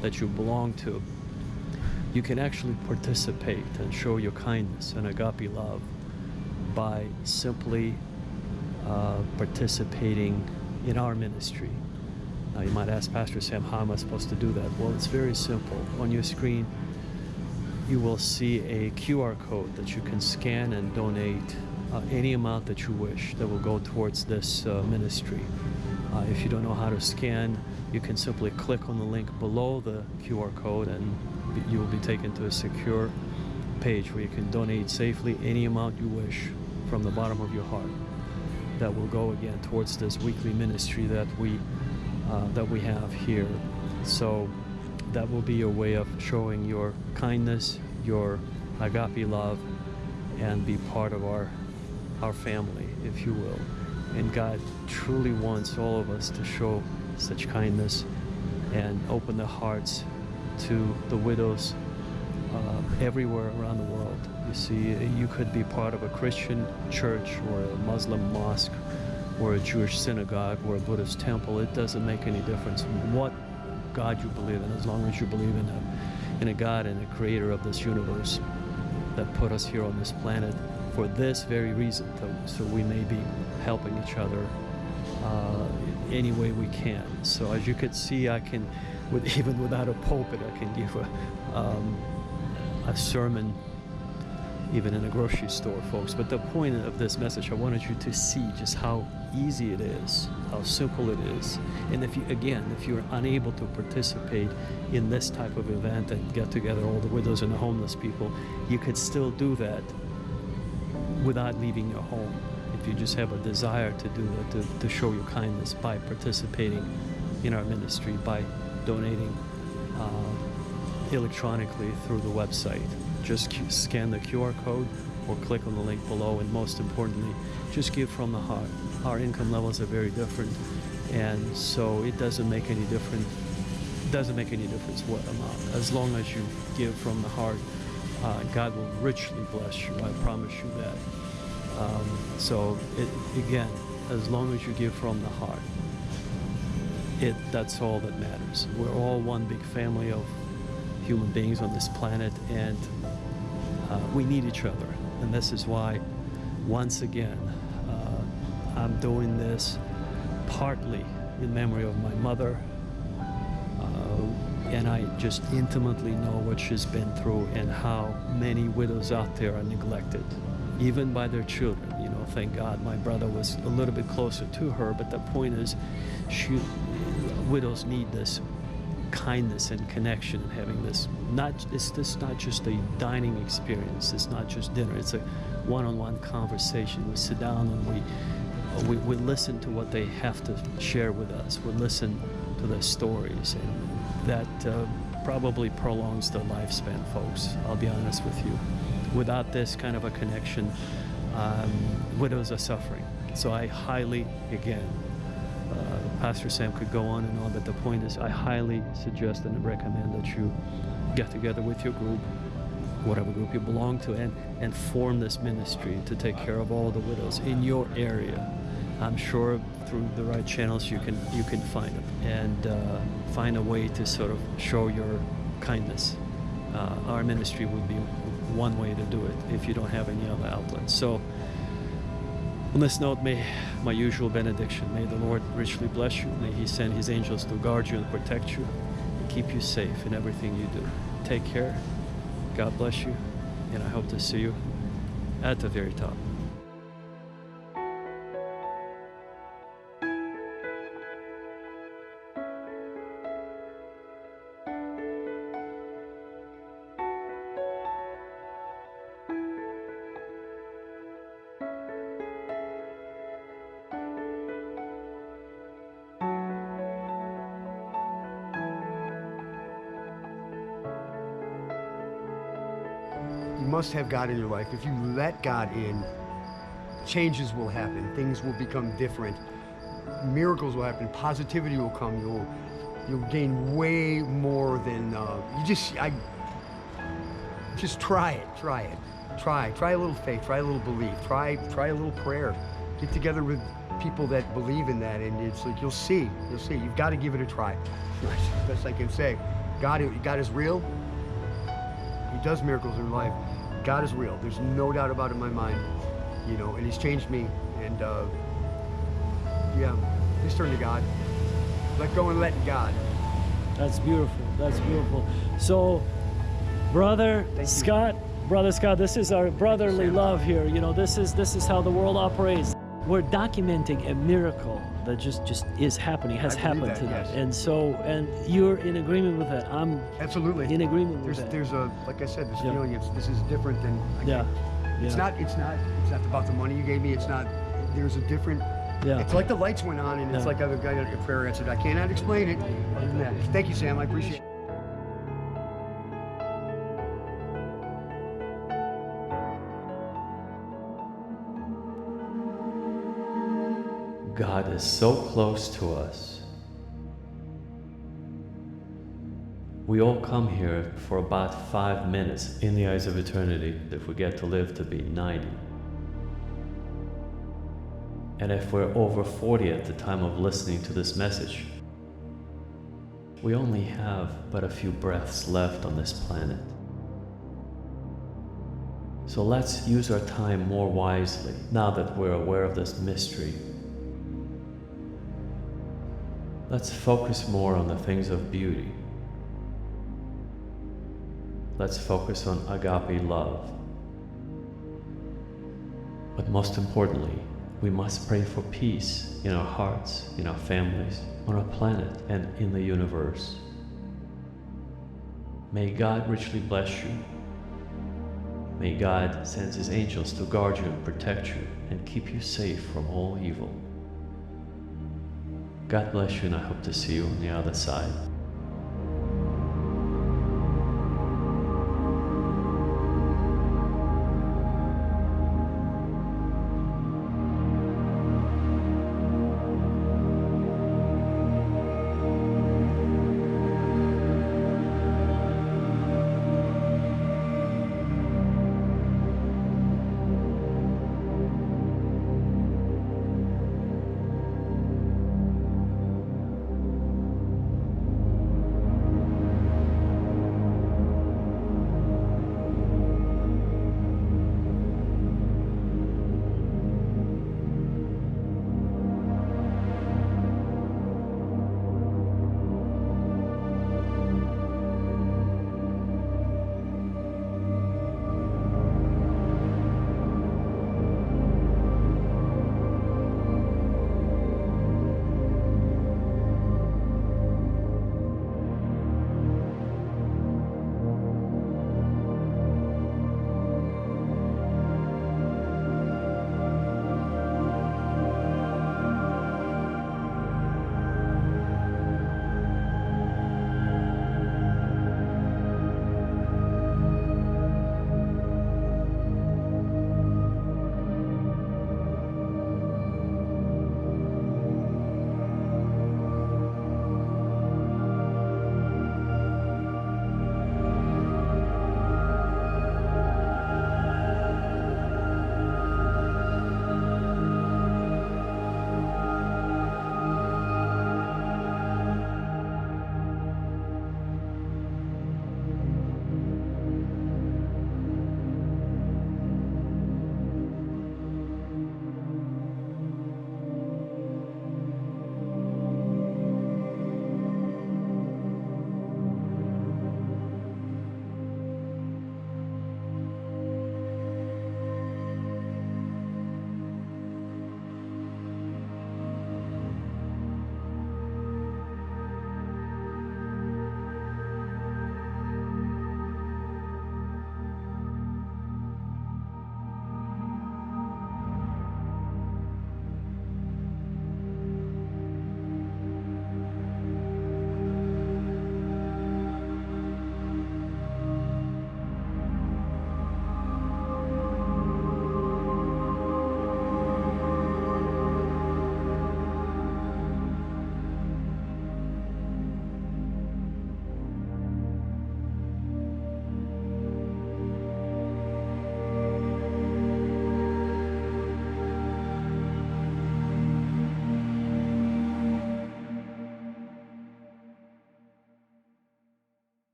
that you belong to, you can actually participate and show your kindness and agape love by simply participating in our ministry. Now you might ask, Pastor Sam, how am I supposed to do that? Well, it's very simple. On your screen, you will see a QR code that you can scan and donate any amount that you wish that will go towards this ministry. If you don't know how to scan, you can simply click on the link below the QR code and you will be taken to a secure page where you can donate safely any amount you wish from the bottom of your heart. That will go again towards this weekly ministry that we have here. So that will be your way of showing your kindness, your agape love, and be part of our family, if you will. And God truly wants all of us to show such kindness and open their hearts to the widows everywhere around the world. You see, you could be part of a Christian church or a Muslim mosque or a Jewish synagogue or a Buddhist temple. It doesn't make any difference what God you believe in, as long as you believe in a God and a creator of this universe that put us here on this planet for this very reason, so we may be helping each other any way we can. So as you can see, I can, even without a pulpit, I can give a sermon even in a grocery store, folks. But the point of this message, I wanted you to see just how easy it is, how simple it is. And if you're unable to participate in this type of event and get together all the widows and the homeless people, you could still do that without leaving your home. If you just have a desire to do that, to show your kindness by participating in our ministry, by donating electronically through the website. Just scan the QR code or click on the link below, and most importantly, just give from the heart. Our income levels are very different, and so it doesn't make any difference what amount. As long as you give from the heart, God will richly bless you. I promise you that. Again, as long as you give from the heart, that's all that matters. We're all one big family of human beings on this planet, and we need each other. And this is why, once again, I'm doing this partly in memory of my mother, and I just intimately know what she's been through and how many widows out there are neglected, even by their children. Thank God my brother was a little bit closer to her, but the point is, widows need this kindness and connection, and having this it's not just a dining experience, it's not just dinner, it's a one-on-one conversation. We sit down and we listen to what they have to share with us. We listen to their stories, and that probably prolongs their lifespan, folks. I'll be honest with you. Without this kind of a connection, widows are suffering. So I highly, again, Pastor Sam could go on and on, but the point is, I highly suggest and recommend that you get together with your group, whatever group you belong to, and form this ministry to take care of all the widows in your area. I'm sure through the right channels you can find them and find a way to sort of show your kindness. Our ministry would be one way to do it if you don't have any other outlets. So on this note, may my usual benediction, may the Lord richly bless you. May He send His angels to guard you and protect you and keep you safe in everything you do. Take care. God bless you. And I hope to see you at the very top. You must have God in your life. If you let God in, changes will happen. Things will become different. miracles will happen, positivity will come, you'll gain way more than, just try it. Try a little faith, try a little belief, try a little prayer. Get together with people that believe in that, and it's like, you'll see. You've got to give it a try. That's the best I can say. God is real. He does miracles in life. God is real. There's no doubt about it in my mind, and he's changed me, and just turn to God. Let go and let God. That's beautiful. That's beautiful. So, Brother Scott, this is our brotherly love here. This is how the world operates. We're documenting a miracle that just is happening, has happened to them. Yes. And you're in agreement with that. I'm absolutely in agreement with that. There's like I said, this feeling. This is different than. It's not about the money you gave me. It's not. There's a different. Yeah. It's like the lights went on, and it's like I got a prayer answered. I cannot explain it other than that. Thank you, Sam. I appreciate it. God is so close to us. We all come here for about 5 minutes in the eyes of eternity if we get to live to be 90. And if we're over 40 at the time of listening to this message, we only have but a few breaths left on this planet. So let's use our time more wisely now that we're aware of this mystery. Let's focus more on the things of beauty. Let's focus on agape love. But most importantly, we must pray for peace in our hearts, in our families, on our planet, and in the universe. May God richly bless you. May God send His angels to guard you and protect you and keep you safe from all evil. God bless you, and I hope to see you on the other side.